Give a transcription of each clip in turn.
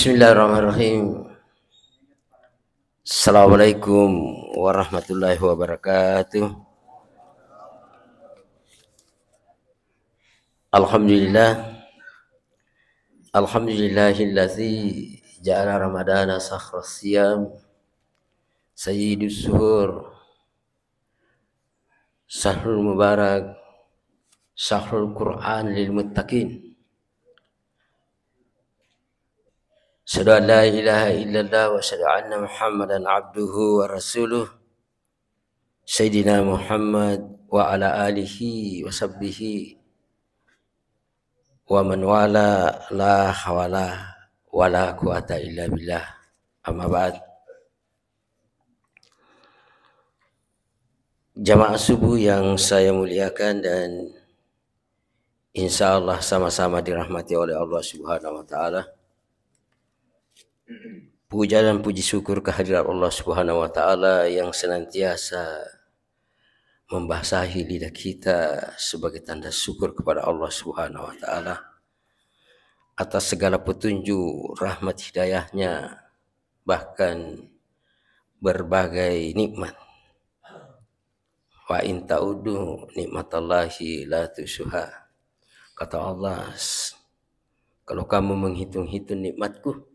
Bismillahirrahmanirrahim. Assalamualaikum warahmatullahi wabarakatuh. Alhamdulillahillazi ja'ala ramadana sakhras siyam sayyidus suhur sahrul mubarak sahrul Qur'an lil muttaqin. Asyhadu an la ilaha illallah wa asyhadu anna Muhammadan abduhu wa rasuluh. Sayyidina Muhammad wa ala alihi wa sahbihi wa man wala la hawla wa la quwata illa billah. Amma ba'd. Jamaah subuh yang saya muliakan dan insya Allah sama-sama dirahmati oleh Allah Subhanahu wa Ta'ala. Puja dan puji syukur kehadirat Allah Subhanahu wa Ta'ala yang senantiasa membasahi lidah kita sebagai tanda syukur kepada Allah Subhanahu wa Ta'ala atas segala petunjuk, rahmat hidayahnya, bahkan berbagai nikmat. Wa in ta'udu nikmatallahi la tusuha. Kata Allah, kalau kamu menghitung-hitung nikmatku,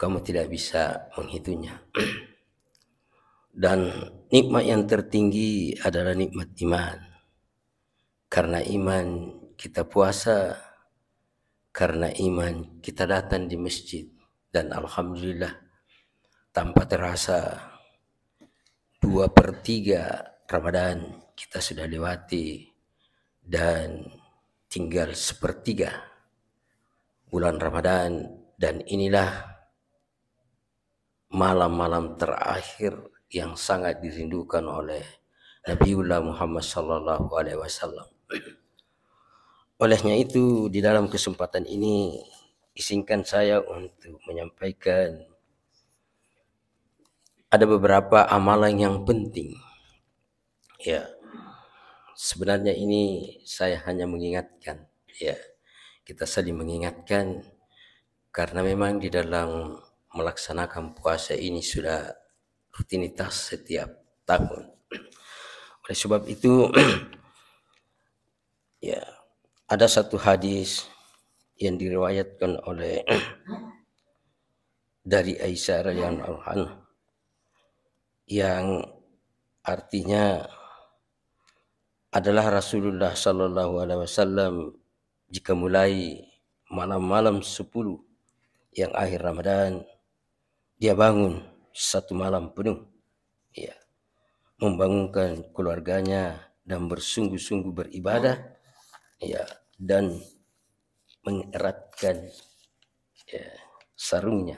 kamu tidak bisa menghitungnya. Dan nikmat yang tertinggi adalah nikmat iman. Karena iman kita puasa, karena iman kita datang di masjid. Dan alhamdulillah tanpa terasa 2/3 Ramadan kita sudah lewati dan tinggal 1/3 bulan Ramadan, dan inilah malam-malam terakhir yang sangat dirindukan oleh Nabiullah Muhammad sallallahu alaihi wasallam. Olehnya itu, di dalam kesempatan ini izinkan saya untuk menyampaikan ada beberapa amalan yang penting. Ya, sebenarnya ini saya hanya mengingatkan, ya, kita saling mengingatkan karena memang di dalam melaksanakan puasa ini sudah rutinitas setiap tahun. Oleh sebab itu, ya, ada satu hadis yang diriwayatkan oleh dari Aisyah radhiyallahu anha yang artinya adalah Rasulullah sallallahu alaihi wasallam jika mulai malam-malam 10 yang akhir Ramadan, dia bangun satu malam penuh, ya, membangunkan keluarganya dan bersungguh-sungguh beribadah, ya, dan mengeratkan, ya, sarungnya.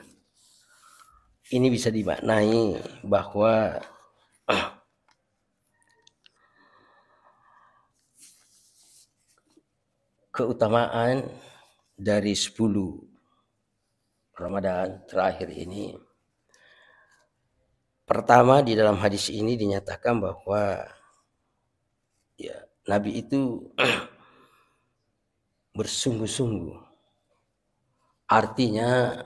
Ini bisa dimaknai bahwa keutamaan dari 10 Ramadan terakhir ini. Pertama, di dalam hadis ini dinyatakan bahwa, ya, Nabi itu bersungguh-sungguh. Artinya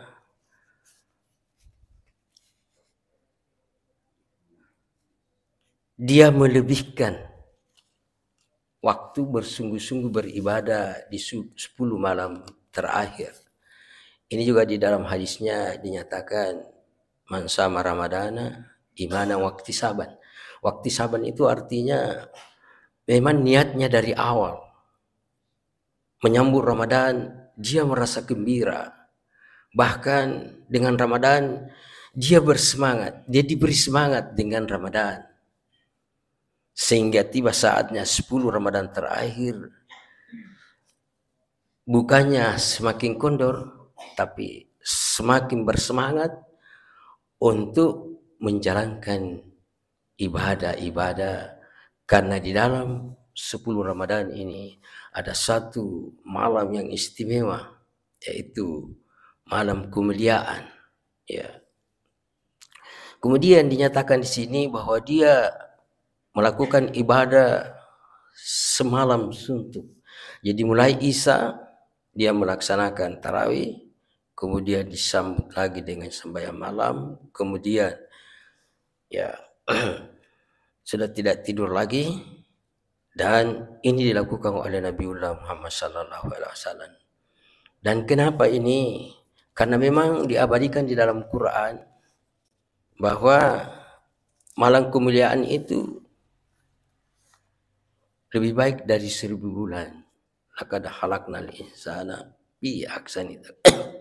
dia melebihkan waktu bersungguh-sungguh beribadah di 10 malam terakhir. Ini juga di dalam hadisnya dinyatakan man sama Ramadana imana waktu saban. Waktu saban itu artinya memang niatnya dari awal menyambut Ramadan dia merasa gembira. Bahkan dengan Ramadan dia bersemangat, dia diberi semangat dengan Ramadan. Sehingga tiba saatnya 10 Ramadan terakhir, bukannya semakin kendor, tapi semakin bersemangat untuk menjalankan ibadah-ibadah. Karena di dalam 10 Ramadan ini ada satu malam yang istimewa, yaitu malam kemuliaan, ya. Kemudian dinyatakan di sini bahwa dia melakukan ibadah semalam suntuk. Jadi mulai Isya dia melaksanakan tarawih, kemudian disambut lagi dengan sembahyang malam, kemudian ya sudah tidak tidur lagi, dan ini dilakukan oleh Nabiullah Muhammad SAW. Dan kenapa ini? Karena memang diabadikan di dalam Quran bahwa malam kemuliaan itu lebih baik dari 1000 bulan. Laqad khalaqnal insana fi ahsani taqwim.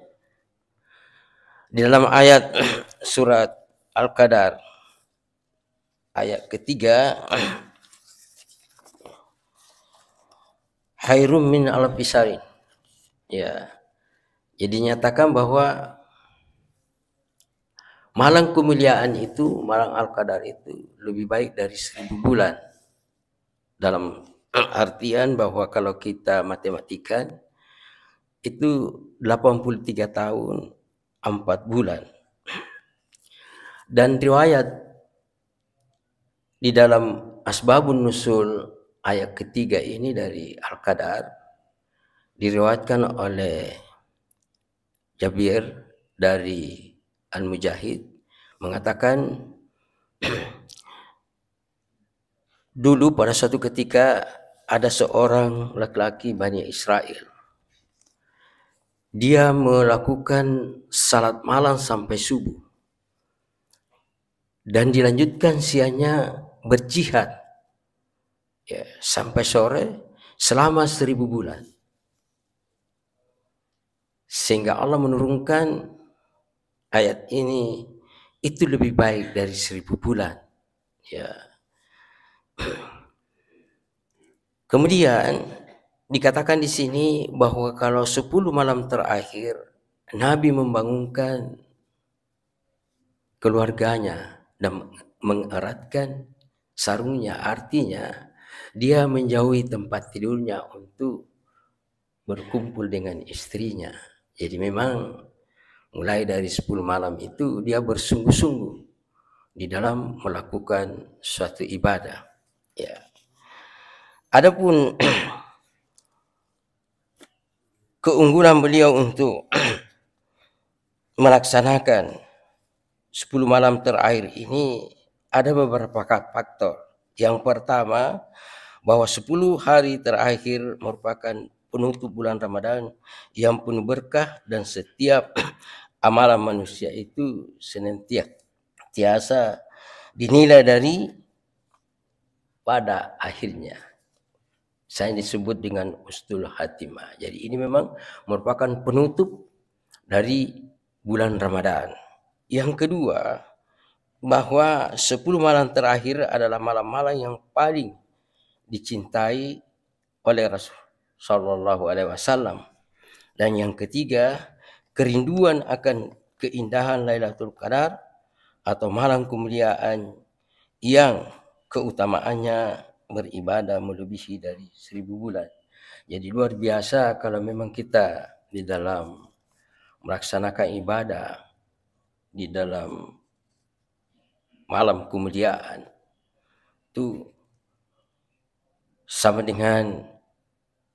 Di dalam ayat surat Al-Qadar ayat ketiga, khairum min alfi syarin. Ya. Jadi nyatakan bahwa malam kemuliaan itu, malam Al-Qadar itu lebih baik dari 1000 bulan. Dalam artian bahwa kalau kita matematikan itu 83 tahun 4 bulan. Dan riwayat di dalam Asbabun Nusul ayat ketiga ini dari Al-Qadar diriwayatkan oleh Jabir dari Al-Mujahid mengatakan dulu pada suatu ketika ada seorang laki-laki Bani Israel. Dia melakukan salat malam sampai subuh. Dan dilanjutkan siangnya berjihad ya, sampai sore selama 1000 bulan. Sehingga Allah menurunkan ayat ini, itu lebih baik dari 1000 bulan. Ya. Kemudian dikatakan di sini bahwa kalau 10 malam terakhir Nabi membangunkan keluarganya dan mengeratkan sarungnya, artinya dia menjauhi tempat tidurnya untuk berkumpul dengan istrinya. Jadi memang mulai dari 10 malam itu dia bersungguh-sungguh di dalam melakukan suatu ibadah. Ya. Adapun keunggulan beliau untuk melaksanakan 10 malam terakhir ini ada beberapa faktor. Yang pertama, bahwa 10 hari terakhir merupakan penutup bulan Ramadan yang penuh berkah, dan setiap amalan manusia itu senantiasa dinilai dari pada akhirnya. Saya disebut dengan husnul khatimah. Jadi ini memang merupakan penutup dari bulan Ramadan. Yang kedua, bahwa 10 malam terakhir adalah malam-malam yang paling dicintai oleh Rasul Sallallahu Alaihi Wasallam. Dan yang ketiga, kerinduan akan keindahan Lailatul Qadar atau malam kemuliaan yang keutamaannya beribadah melebihi dari 1000 bulan. Jadi luar biasa kalau memang kita di dalam melaksanakan ibadah di dalam malam kemuliaan itu sama dengan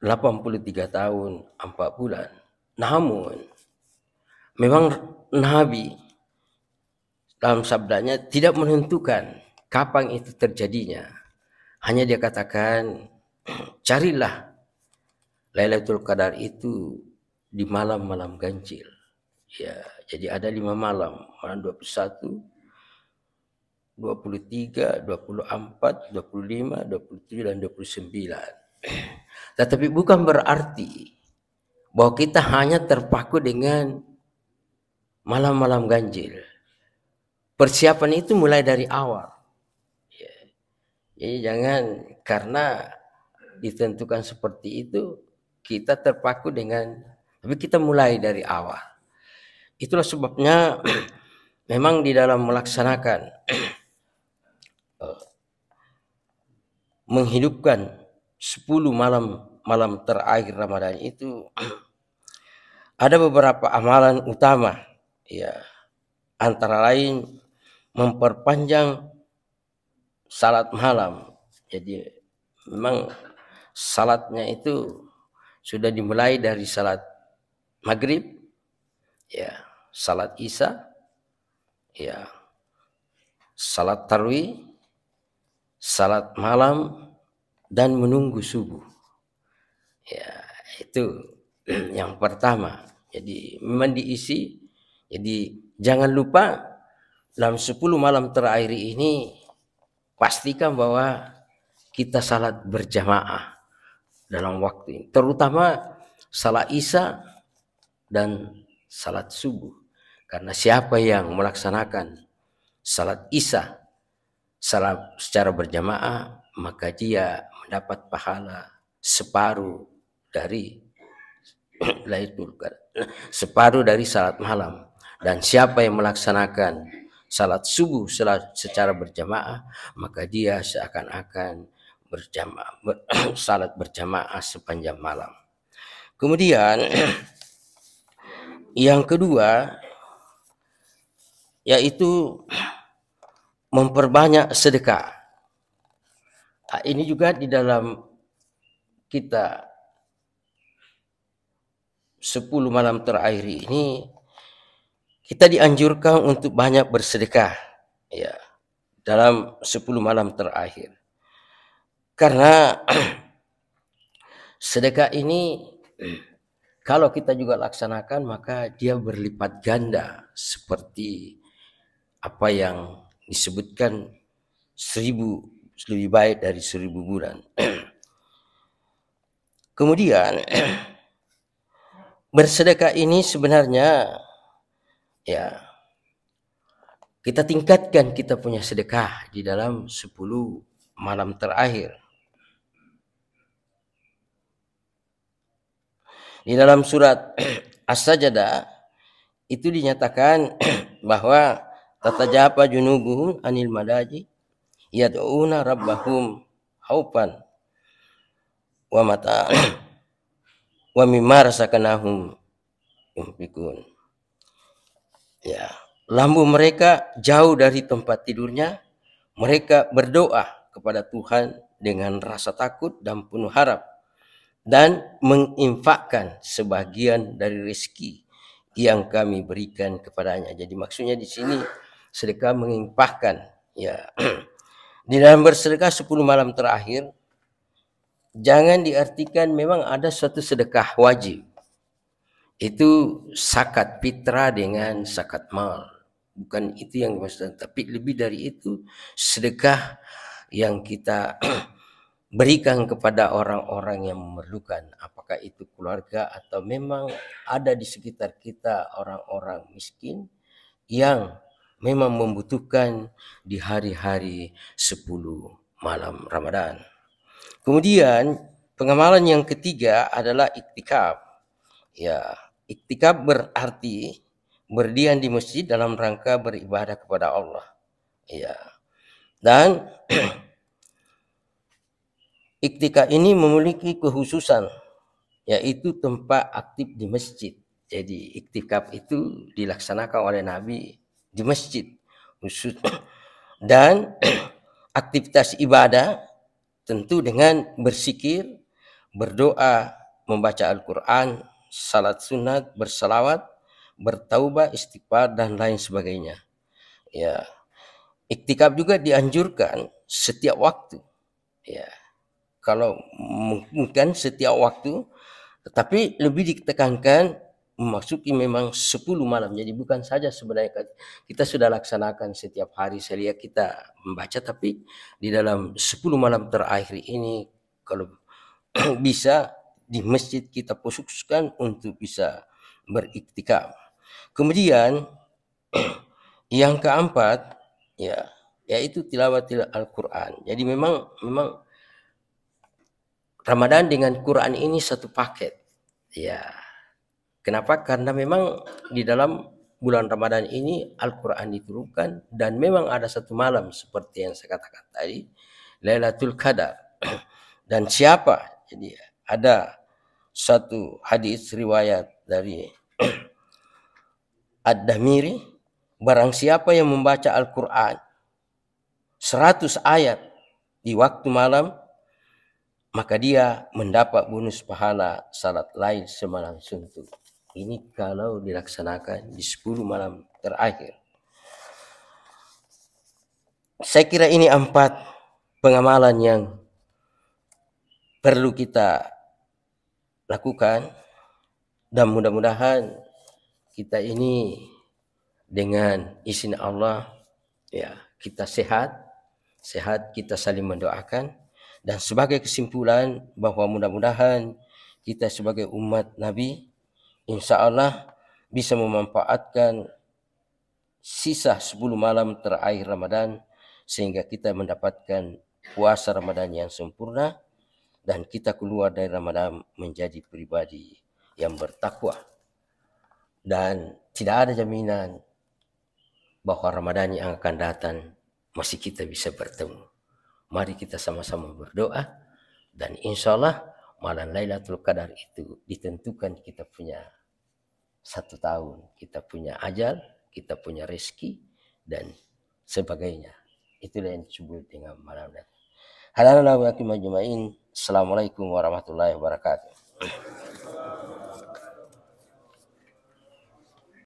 83 tahun 4 bulan. Namun memang Nabi dalam sabdanya tidak menentukan kapan itu terjadinya. Hanya dia katakan, carilah Lailatul Qadar itu di malam-malam ganjil. Ya, jadi ada 5 malam, malam 21, 23, 24, 25, 27 dan 29. Tetapi bukan berarti bahwa kita hanya terpaku dengan malam-malam ganjil. Persiapan itu mulai dari awal. Ya. Jadi jangan karena ditentukan seperti itu kita terpaku dengan, tapi kita mulai dari awal. Itulah sebabnya memang di dalam melaksanakan menghidupkan 10 malam terakhir Ramadan itu ada beberapa amalan utama, ya, antara lain memperpanjang salat malam. Jadi memang salatnya itu sudah dimulai dari salat maghrib ya, salat Isya, ya, salat tarawih, salat malam, dan menunggu subuh. Ya, itu yang pertama. Jadi memang diisi. Jadi jangan lupa dalam 10 malam terakhir ini pastikan bahwa kita salat berjamaah dalam waktu ini. Terutama salat Isya dan salat subuh. Karena siapa yang melaksanakan salat Isya secara berjamaah, maka dia mendapat pahala separuh dari separuh dari salat malam. Dan siapa yang melaksanakan salat subuh secara berjamaah, maka dia seakan-akan salat berjamaah sepanjang malam. Kemudian yang kedua yaitu memperbanyak sedekah. Nah, ini juga di dalam kita 10 malam terakhir ini kita dianjurkan untuk banyak bersedekah, ya, dalam 10 malam terakhir. Karena sedekah ini kalau kita juga laksanakan maka dia berlipat ganda seperti apa yang disebutkan 1000 lebih baik dari 1000 bulan. Kemudian bersedekah ini sebenarnya, ya, kita tingkatkan kita punya sedekah di dalam 10 malam terakhir. Di dalam surat As-Sajdah itu dinyatakan bahwa tatajafa junubuhum anil madaji yad'una rabbahum haufan wa mata wa mimma razaqnahum yunfikun. Ya, lambung mereka jauh dari tempat tidurnya, mereka berdoa kepada Tuhan dengan rasa takut dan penuh harap dan menginfakkan sebagian dari rezeki yang kami berikan kepadanya. Jadi maksudnya di sini sedekah menginfakkan, ya. Di dalam bersedekah 10 malam terakhir jangan diartikan memang ada suatu sedekah wajib. Itu zakat fitrah dengan zakat mal. Bukan itu yang dimaksudkan, tapi lebih dari itu sedekah yang kita berikan kepada orang-orang yang memerlukan, apakah itu keluarga atau memang ada di sekitar kita orang-orang miskin yang memang membutuhkan di hari-hari 10 malam Ramadan. Kemudian pengamalan yang ketiga adalah iktikaf. Ya, iktikaf berarti berdiam di masjid dalam rangka beribadah kepada Allah. Ya. Dan iktikaf ini memiliki kekhususan, yaitu tempat aktif di masjid. Jadi iktikaf itu dilaksanakan oleh Nabi di masjid khusus. Dan aktivitas ibadah tentu dengan berzikir, berdoa, membaca Al-Quran, salat sunat, bersalawat, bertaubat, istighfar, dan lain sebagainya. Ya, iktikaf juga dianjurkan setiap waktu. Ya, kalau mungkin setiap waktu, tetapi lebih ditekankan memasuki memang 10 malam. Jadi bukan saja sebenarnya kita sudah laksanakan setiap hari saya kita membaca, tapi di dalam 10 malam terakhir ini kalau bisa di masjid kita khususkan untuk bisa beriktikaf. Kemudian yang keempat, ya, yaitu tilawatil Al-Quran. Jadi memang Ramadan dengan Quran ini satu paket. Ya. Kenapa? Karena memang di dalam bulan Ramadan ini Al-Quran diturunkan dan memang ada satu malam seperti yang saya katakan tadi, Lailatul Qadar. Dan siapa? Jadi ada satu hadis riwayat dari Ad-Damiri, barang siapa yang membaca Al-Quran 100 ayat di waktu malam, maka dia mendapat bonus pahala salat lain semalam suntuk. Ini kalau dilaksanakan di 10 malam terakhir. Saya kira ini 4 pengamalan yang perlu kita lakukan, dan mudah-mudahan kita ini dengan izin Allah ya kita sehat kita saling mendoakan, dan sebagai kesimpulan bahwa mudah-mudahan kita sebagai umat Nabi insya Allah bisa memanfaatkan sisa 10 malam terakhir Ramadan sehingga kita mendapatkan puasa Ramadan yang sempurna dan kita keluar dari Ramadan menjadi pribadi yang bertakwa. Dan tidak ada jaminan bahwa Ramadan yang akan datang masih kita bisa bertemu. Mari kita sama-sama berdoa dan insya Allah malam Lailatul Qadar itu ditentukan kita punya 1 tahun, kita punya ajal, kita punya rezeki dan sebagainya. Itulah yang disebut dengan malam Lailatul Qadar. Hadirin majma'in, assalamualaikum warahmatullahi wabarakatuh.